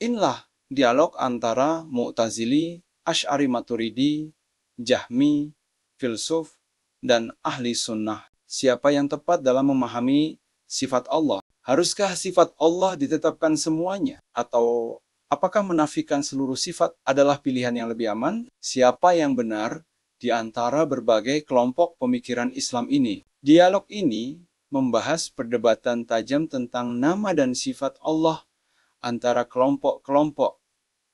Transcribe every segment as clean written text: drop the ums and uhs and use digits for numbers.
bikinlah dialog antara Mu'tazili, Asy'ari Maturidi, Jahmi, filsuf, dan ahli sunnah. Siapa yang tepat dalam memahami sifat Allah? Haruskah sifat Allah ditetapkan semuanya? Atau apakah menafikan seluruh sifat adalah pilihan yang lebih aman? Siapa yang benar di antara berbagai kelompok pemikiran Islam ini? Dialog ini membahas perdebatan tajam tentang nama dan sifat Allah antara kelompok-kelompok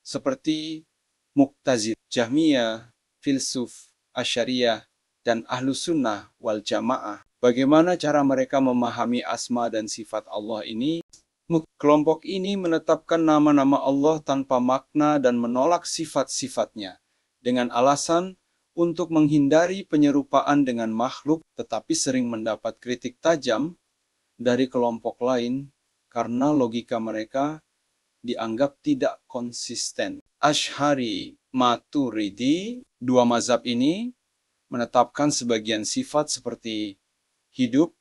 seperti Mu'tazil, Jahmiyah, filsuf, Asy'ariyah, dan Ahlus Sunnah wal Jamaah. Bagaimana cara mereka memahami asma dan sifat Allah ini? Kelompok ini menetapkan nama-nama Allah tanpa makna dan menolak sifat-sifatnya dengan alasan untuk menghindari penyerupaan dengan makhluk, tetapi sering mendapat kritik tajam dari kelompok lain karena logika mereka dianggap tidak konsisten. Asy'ari Maturidi, dua mazhab ini menetapkan sebagian sifat seperti hidup,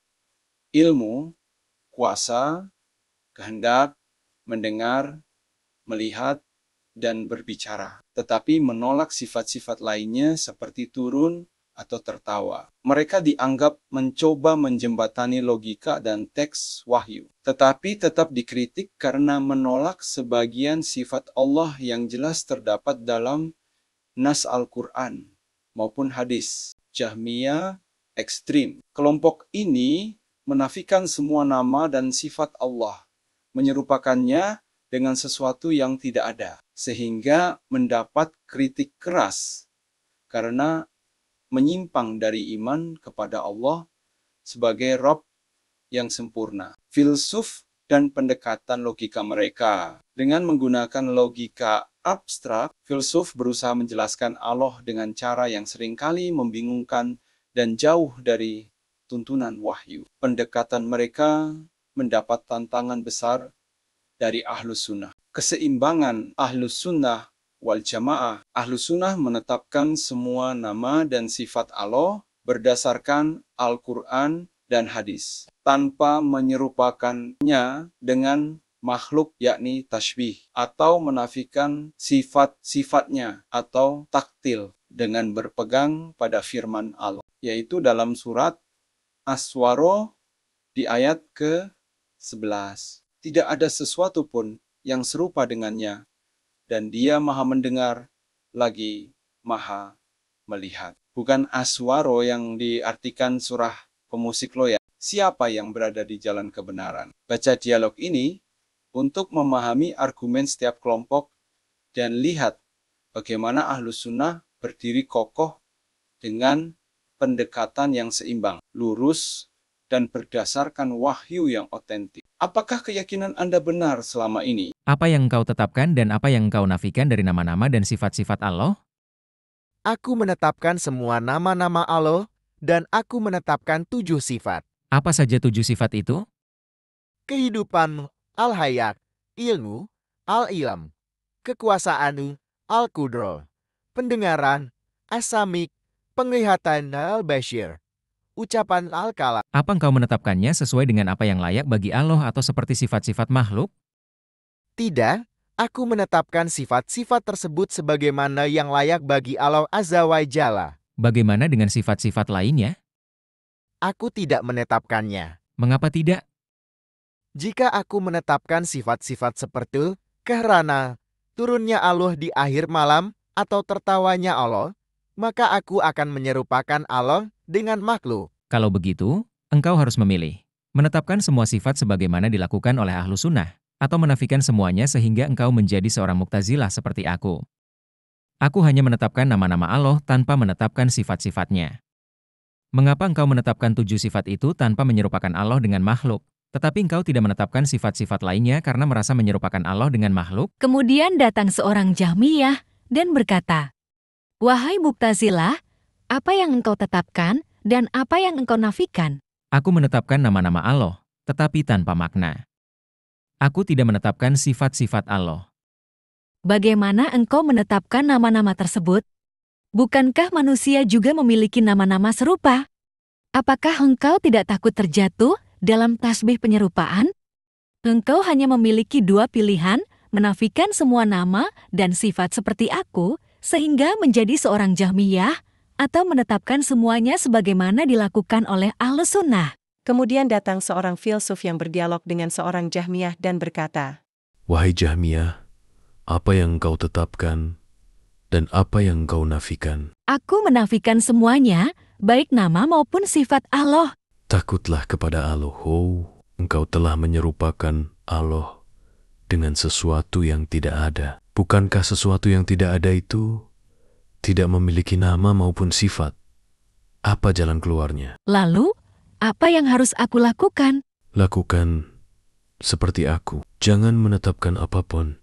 ilmu, kuasa, kehendak, mendengar, melihat, dan berbicara. Tetapi menolak sifat-sifat lainnya seperti turun atau tertawa. Mereka dianggap mencoba menjembatani logika dan teks wahyu. Tetapi tetap dikritik karena menolak sebagian sifat Allah yang jelas terdapat dalam nas Al-Quran maupun hadis. Jahmiyah ekstrim. Kelompok ini menafikan semua nama dan sifat Allah, menyerupakannya dengan sesuatu yang tidak ada, sehingga mendapat kritik keras karena menyimpang dari iman kepada Allah sebagai Rabb yang sempurna. Filsuf dan pendekatan logika mereka. Dengan menggunakan logika abstrak, filsuf berusaha menjelaskan Allah dengan cara yang seringkali membingungkan dan jauh dari tuntunan wahyu. Pendekatan mereka mendapat tantangan besar dari Ahlus Sunnah. Keseimbangan Ahlus Sunnah wal Jamaah. Ahlus Sunnah menetapkan semua nama dan sifat Allah berdasarkan Al-Quran dan hadis, tanpa menyerupakannya dengan makhluk, yakni tashbih, atau menafikan sifat-sifatnya atau taktil dengan berpegang pada firman Allah, yaitu dalam surat As-Shu'ara di ayat ke-11. Tidak ada sesuatu pun yang serupa dengannya, dan Dia Maha Mendengar lagi Maha Melihat. Bukan As-Shu'ara yang diartikan surah pemusik loya. Siapa yang berada di jalan kebenaran? Baca dialog ini untuk memahami argumen setiap kelompok dan lihat bagaimana Ahlus Sunnah berdiri kokoh dengan pendekatan yang seimbang, lurus, dan berdasarkan wahyu yang otentik. Apakah keyakinan Anda benar selama ini? Apa yang engkau tetapkan dan apa yang engkau nafikan dari nama-nama dan sifat-sifat Allah? Aku menetapkan semua nama-nama Allah, dan aku menetapkan 7 sifat. Apa saja 7 sifat itu? Kehidupan, al-hayat, ilmu, al-ilm, kekuasaan, al-qudro, pendengaran, as-samik, penglihatan, al-basyir, ucapan al-kalam. Apa engkau menetapkannya sesuai dengan apa yang layak bagi Allah atau seperti sifat-sifat makhluk? Tidak, aku menetapkan sifat-sifat tersebut sebagaimana yang layak bagi Allah Azza wa Jalla. Bagaimana dengan sifat-sifat lainnya? Aku tidak menetapkannya. Mengapa tidak? Jika aku menetapkan sifat-sifat seperti karena turunnya Allah di akhir malam atau tertawanya Allah, maka aku akan menyerupakan Allah dengan makhluk. Kalau begitu, engkau harus memilih. Menetapkan semua sifat sebagaimana dilakukan oleh Ahlus Sunnah, atau menafikan semuanya sehingga engkau menjadi seorang Mu'tazilah seperti aku. Aku hanya menetapkan nama-nama Allah tanpa menetapkan sifat-sifatnya. Mengapa engkau menetapkan 7 sifat itu tanpa menyerupakan Allah dengan makhluk, tetapi engkau tidak menetapkan sifat-sifat lainnya karena merasa menyerupakan Allah dengan makhluk? Kemudian datang seorang Jahmiyah dan berkata, "Wahai Mu'tazilah, apa yang engkau tetapkan dan apa yang engkau nafikan?" Aku menetapkan nama-nama Allah, tetapi tanpa makna. Aku tidak menetapkan sifat-sifat Allah. Bagaimana engkau menetapkan nama-nama tersebut? Bukankah manusia juga memiliki nama-nama serupa? Apakah engkau tidak takut terjatuh dalam tasbih penyerupaan? Engkau hanya memiliki 2 pilihan, menafikan semua nama dan sifat seperti aku, sehingga menjadi seorang Jahmiyah, atau menetapkan semuanya sebagaimana dilakukan oleh Ahlus Sunnah. Kemudian datang seorang filsuf yang berdialog dengan seorang Jahmiyah dan berkata, Wahai Jahmiyah, apa yang engkau tetapkan dan apa yang engkau nafikan? Aku menafikan semuanya, baik nama maupun sifat Allah. Takutlah kepada Allah, engkau telah menyerupakan Allah dengan sesuatu yang tidak ada. Bukankah sesuatu yang tidak ada itu tidak memiliki nama maupun sifat? Apa jalan keluarnya? Lalu, apa yang harus aku lakukan? Lakukan seperti aku. Jangan menetapkan apapun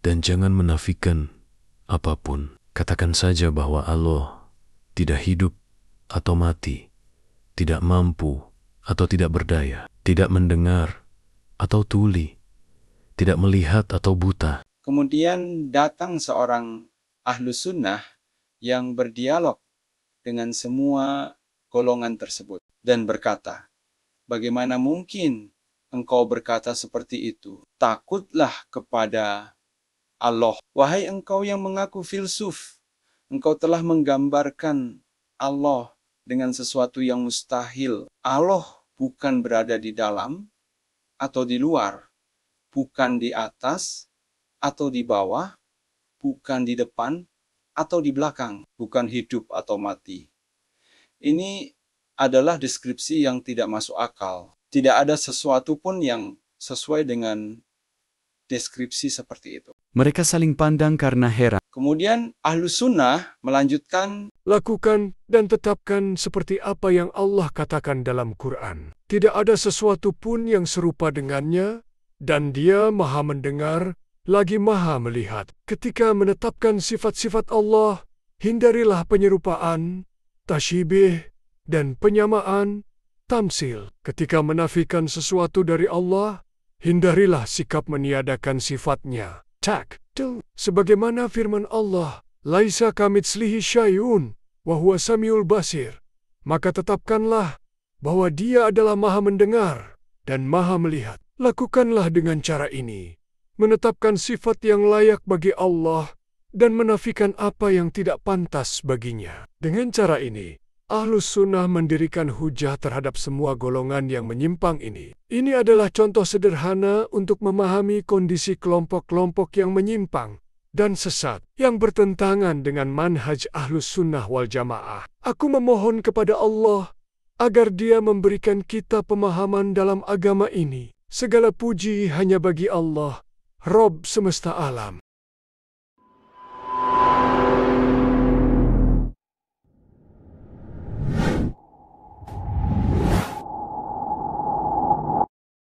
dan jangan menafikan apapun. Katakan saja bahwa Allah tidak hidup atau mati, tidak mampu atau tidak berdaya, tidak mendengar atau tuli, tidak melihat atau buta. Kemudian datang seorang Ahlus Sunnah yang berdialog dengan semua golongan tersebut dan berkata, bagaimana mungkin engkau berkata seperti itu? Takutlah kepada Allah. Wahai engkau yang mengaku filsuf, engkau telah menggambarkan Allah dengan sesuatu yang mustahil. Allah bukan berada di dalam atau di luar, bukan di atas atau di bawah, bukan di depan atau di belakang, bukan hidup atau mati. Ini adalah deskripsi yang tidak masuk akal. Tidak ada sesuatu pun yang sesuai dengan deskripsi seperti itu. Mereka saling pandang karena heran. Kemudian Ahlus Sunnah melanjutkan, Lakukan dan tetapkan seperti apa yang Allah katakan dalam Quran. Tidak ada sesuatu pun yang serupa dengannya, dan Dia Maha Mendengar, lagi Maha Melihat. Ketika menetapkan sifat-sifat Allah, hindarilah penyerupaan, tasyibih, dan penyamaan, tamsil. Ketika menafikan sesuatu dari Allah, hindarilah sikap meniadakan sifatnya. Sebagaimana firman Allah, Laisa kamitslihi syai'un, wa huwa samiul basir. Maka tetapkanlah bahwa Dia adalah Maha Mendengar dan Maha Melihat. Lakukanlah dengan cara ini, menetapkan sifat yang layak bagi Allah dan menafikan apa yang tidak pantas baginya. Dengan cara ini, Ahlus Sunnah mendirikan hujah terhadap semua golongan yang menyimpang ini. Ini adalah contoh sederhana untuk memahami kondisi kelompok-kelompok yang menyimpang dan sesat, yang bertentangan dengan manhaj Ahlus Sunnah wal Jamaah. Aku memohon kepada Allah agar Dia memberikan kita pemahaman dalam agama ini. Segala puji hanya bagi Allah, Rabb semesta alam.